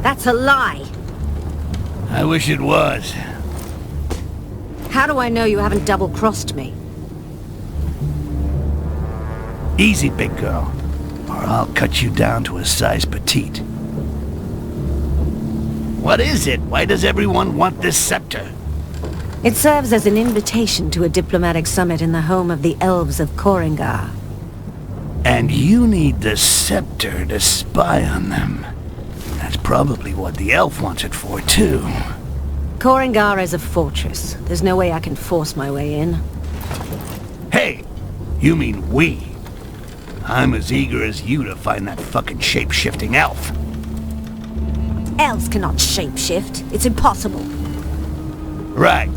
That's a lie. I wish it was. How do I know you haven't double-crossed me? Easy, big girl, or I'll cut you down to a size petite. What is it? Why does everyone want this scepter? It serves as an invitation to a diplomatic summit in the home of the elves of Korrangar. And you need the scepter to spy on them. That's probably what the elf wants it for, too. Korrangar is a fortress. There's no way I can force my way in. Hey, you mean we. I'm as eager as you to find that fucking shape-shifting elf. Elves cannot shapeshift. It's impossible. Right.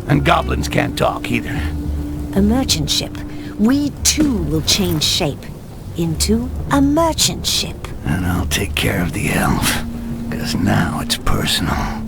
And goblins can't talk either. A merchant ship. We too will change shape into a merchant ship. And I'll take care of the elf, because now it's personal.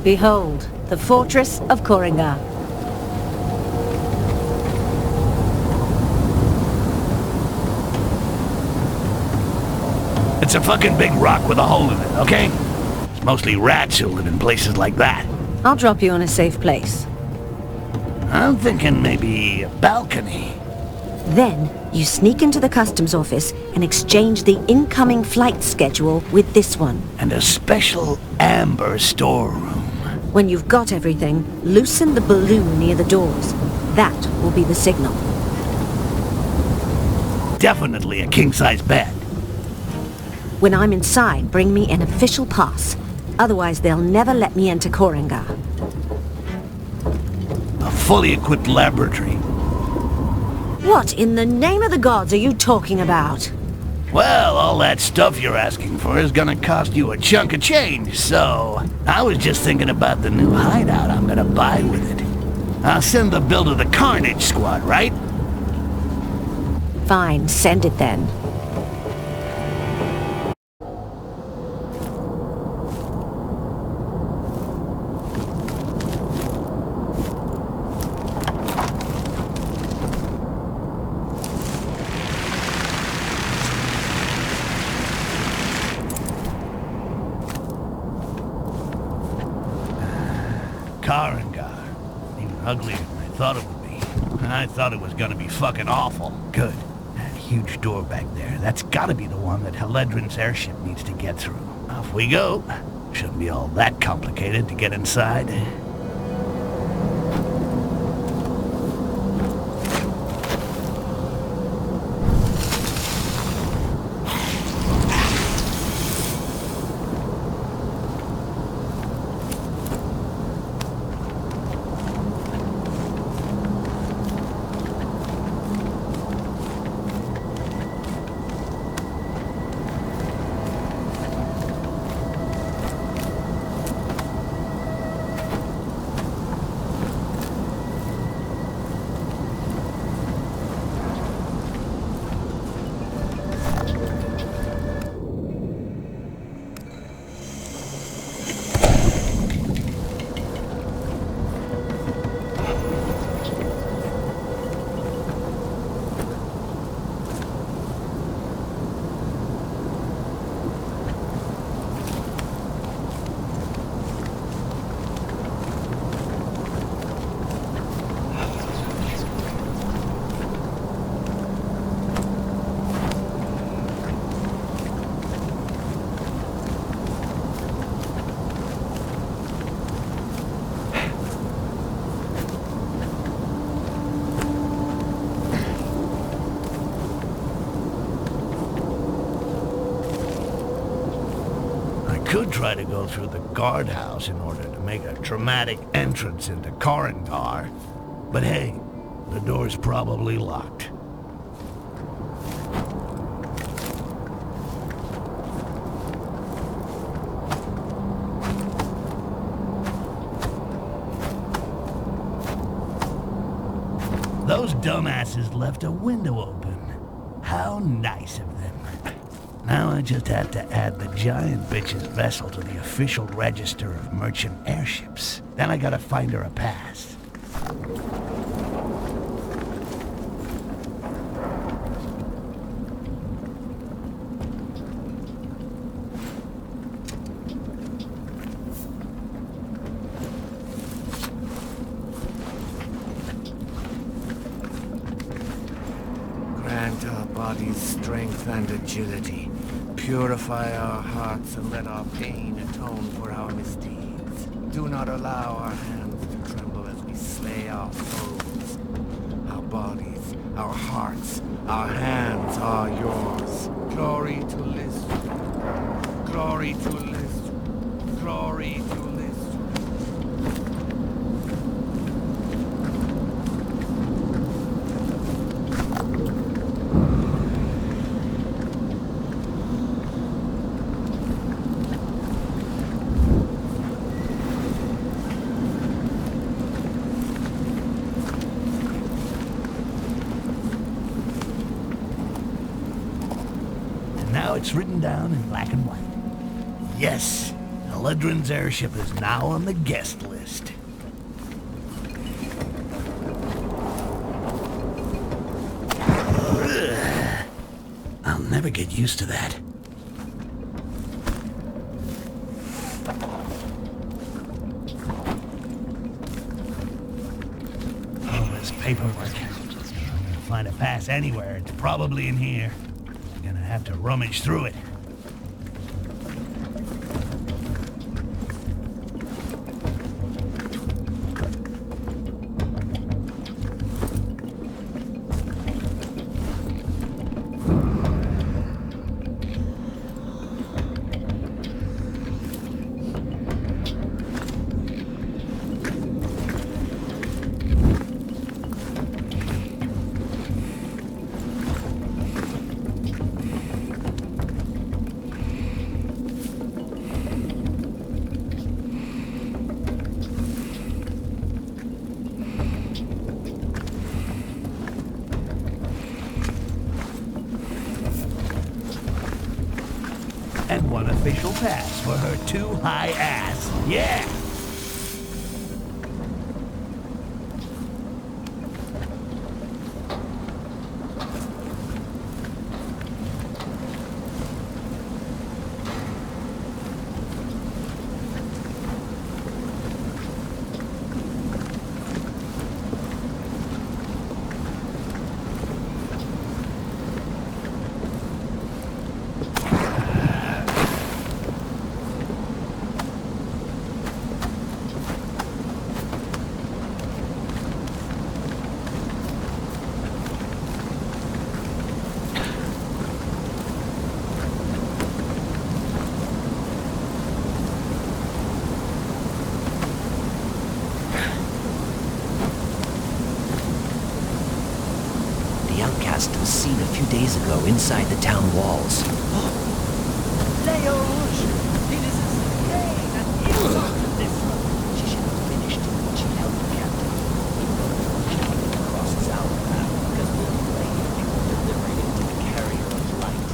Behold, the fortress of Korrangar. It's a fucking big rock with a hole in it, okay? It's mostly rats who live in places like that. I'll drop you in a safe place. I'm thinking maybe a balcony. Then, you sneak into the customs office and exchange the incoming flight schedule with this one. And a special amber storeroom. When you've got everything, loosen the balloon near the doors. That will be the signal. Definitely a king-size bed. When I'm inside, bring me an official pass. Otherwise, they'll never let me enter Korrangar. A fully equipped laboratory. What in the name of the gods are you talking about? Well, all that stuff you're asking for is gonna cost you a chunk of change, so... I was just thinking about the new hideout I'm gonna buy with it. I'll send the bill to the Carnage Squad, right? Fine, send it then. Korrangar. Even uglier than I thought it would be. I thought it was gonna be fucking awful. Good. That huge door back there, that's gotta be the one that Heledrin's airship needs to get through. Off we go. Shouldn't be all that complicated to get inside. could try to go through the guardhouse in order to make a dramatic entrance into Korrangar. But hey, the door's probably locked. Those dumbasses left a window open. How nice of them. Now I just have to add the giant bitch's vessel to the official register of merchant airships. Then I gotta find her a pass. Grant our bodies strength and agility. Purify our hearts and let our pain atone for our misdeeds. Do not allow our hands to tremble as we slay our foes. Our bodies, our hearts, our hands are yours. Glory to List. Glory to List. Glory to List. Now it's written down in black and white. Yes, Heledrin's airship is now on the guest list. Ugh. I'll never get used to that. All this paperwork. I'm gonna find a pass anywhere. It's probably in here. Gonna have to rummage through it. And one official pass for her too high ass. Yeah! Was seen a few days ago inside the town walls. She should have finished. She held the captain. She crosses our path because we're delayed before delivering it to the carrier of light.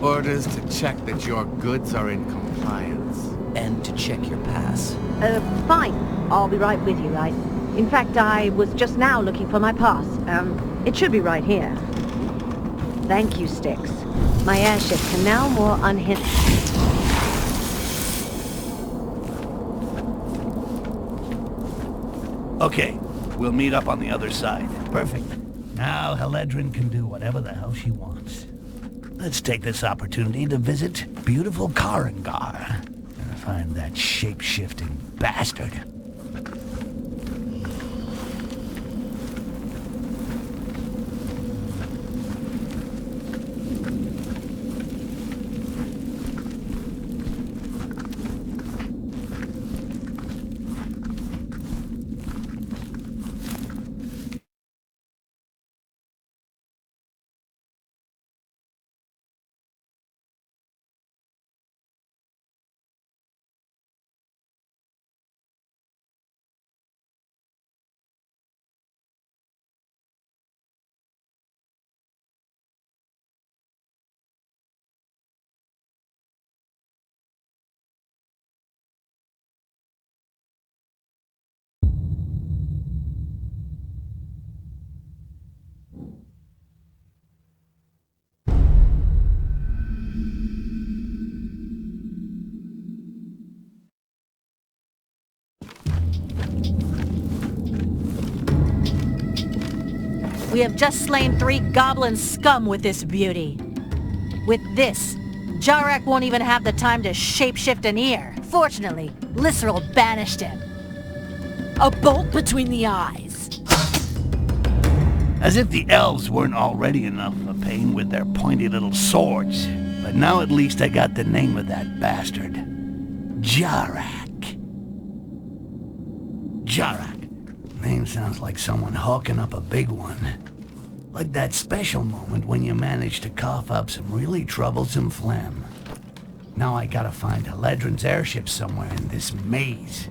Orders to check that your goods are in compliance. And to check your pass. Fine. I'll be right with you, right? In fact, I was just now looking for my pass. It should be right here. Thank you, Styx. My airship can now more unhindered. Okay, we'll meet up on the other side. Perfect. Now Heledrin can do whatever the hell she wants. Let's take this opportunity to visit beautiful Korrangar and find that shape-shifting bastard. We have just slain 3 goblin scum with this beauty. With this, Jarak won't even have the time to shapeshift an ear. Fortunately, Lisserl banished him. A bolt between the eyes. As if the elves weren't already enough of a pain with their pointy little swords. But now at least I got the name of that bastard. Jarak. Jarak. Name sounds like someone hawking up a big one. Like that special moment when you manage to cough up some really troublesome phlegm. Now I gotta find Heledrin's airship somewhere in this maze.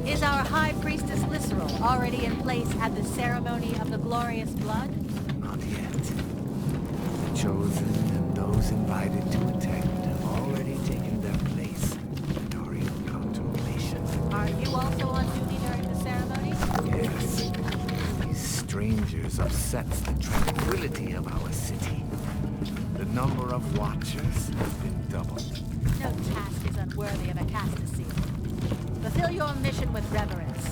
Is our High Priestess Lisserl already in place at the ceremony of the glorious blood? Not yet. The chosen and those invited to attend have already taken their place and are in contemplation. Are you also on duty during the ceremony? Yes. These strangers upsets the tranquility of our city. The number of watchers has been doubled. No task is unworthy of a Castaseal. Fulfill your mission with reverence.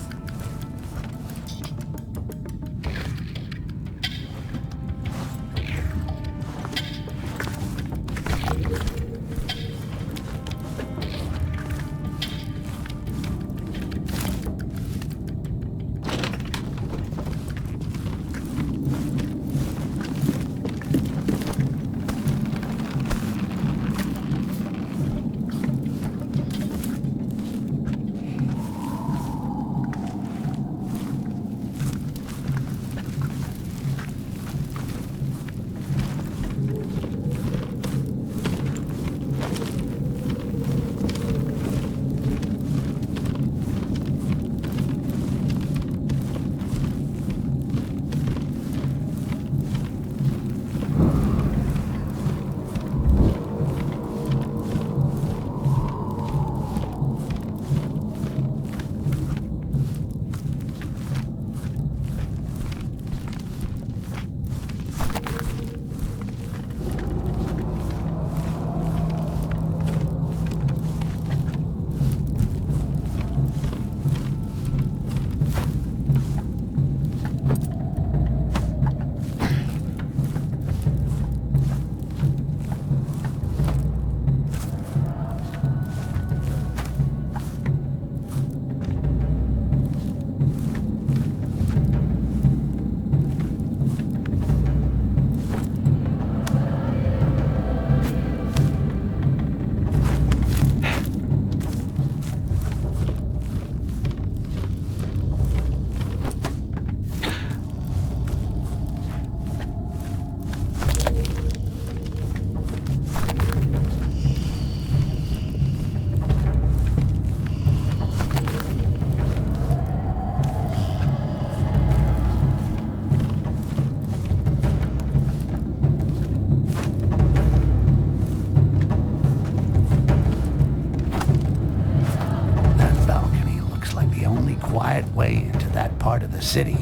way into that part of the city.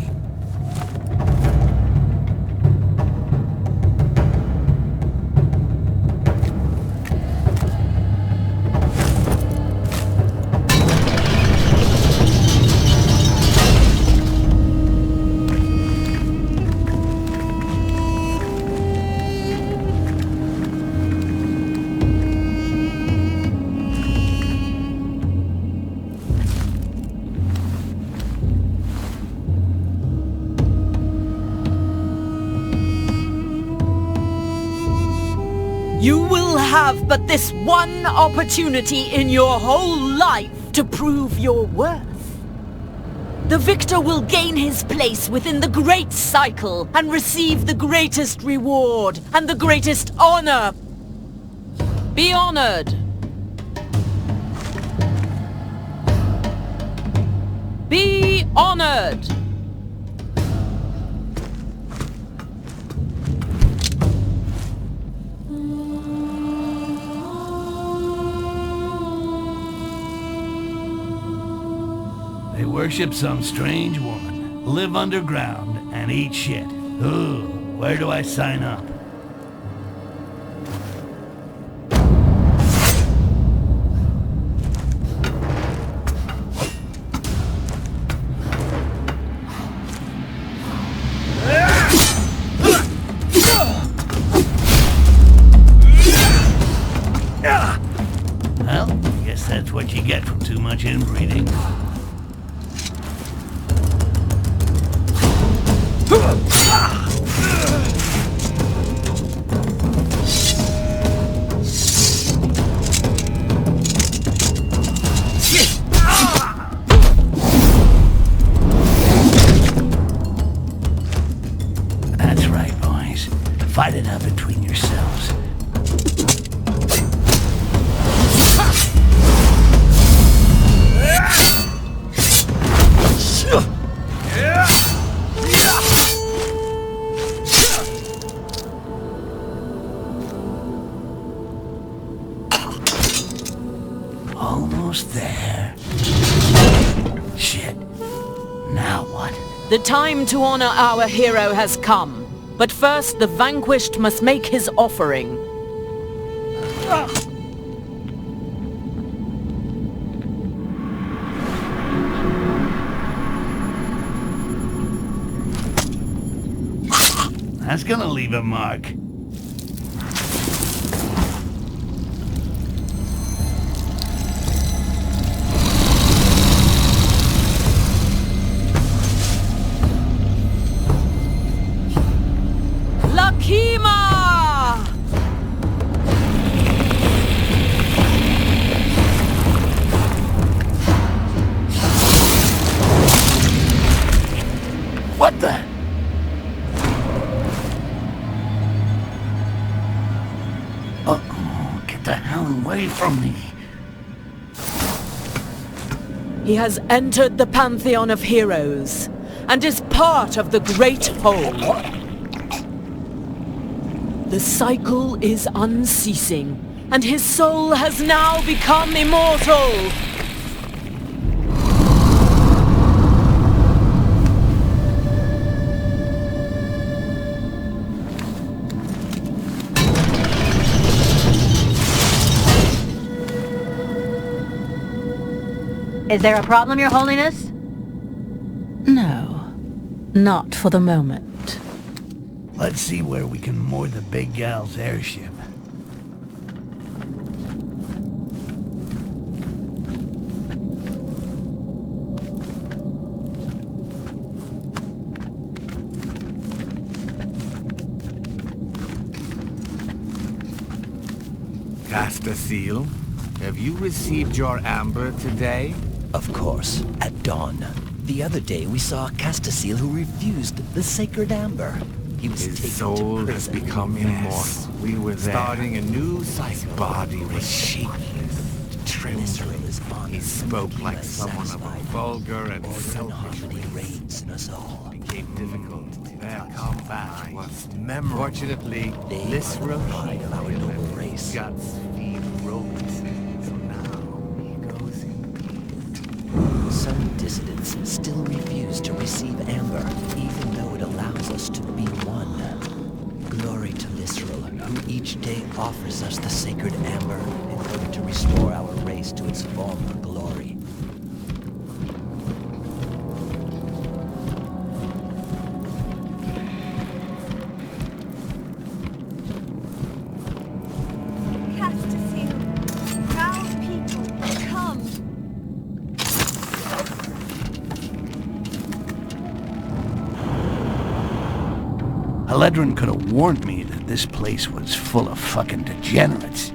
You will have but this one opportunity in your whole life to prove your worth. The victor will gain his place within the great cycle and receive the greatest reward and the greatest honor. Be honored. Be honored. They worship some strange woman, live underground, and eat shit. Ooh, where do I sign up? Well, I guess that's what you get from too much inbreeding. That's right, boys. Fight it out between yourselves. Almost there. Shit. Now what? The time to honor our hero has come. But first, the vanquished must make his offering. That's gonna leave a mark. What the? Uh-oh, get the hell away from me. He has entered the pantheon of heroes and is part of the great whole. The cycle is unceasing, and his soul has now become immortal. Is there a problem, Your Holiness? No, not for the moment. Let's see where we can moor the big gal's airship. Castasil, have you received your amber today? Of course, at dawn. The other day we saw a Castasil who refused the sacred amber. He was taken His soul to has prison. become Yes. immortal. We were there. Starting a new cycle. His body was shapeless, trembling. He spoke like someone of a vulgar and selfish race. Reigns in us all. It became difficult. Their combat was memorable. Fortunately, They Liss are the pride of our noble Roshi race. guts feed Roman. So now he goes in peace. Some dissidents still still refuse to receive amber, even though it allows us to be one. Glory to Lisrel, who each day offers us the sacred amber in order to restore our race to its former glory. Haledrin could have warned me that this place was full of fucking degenerates.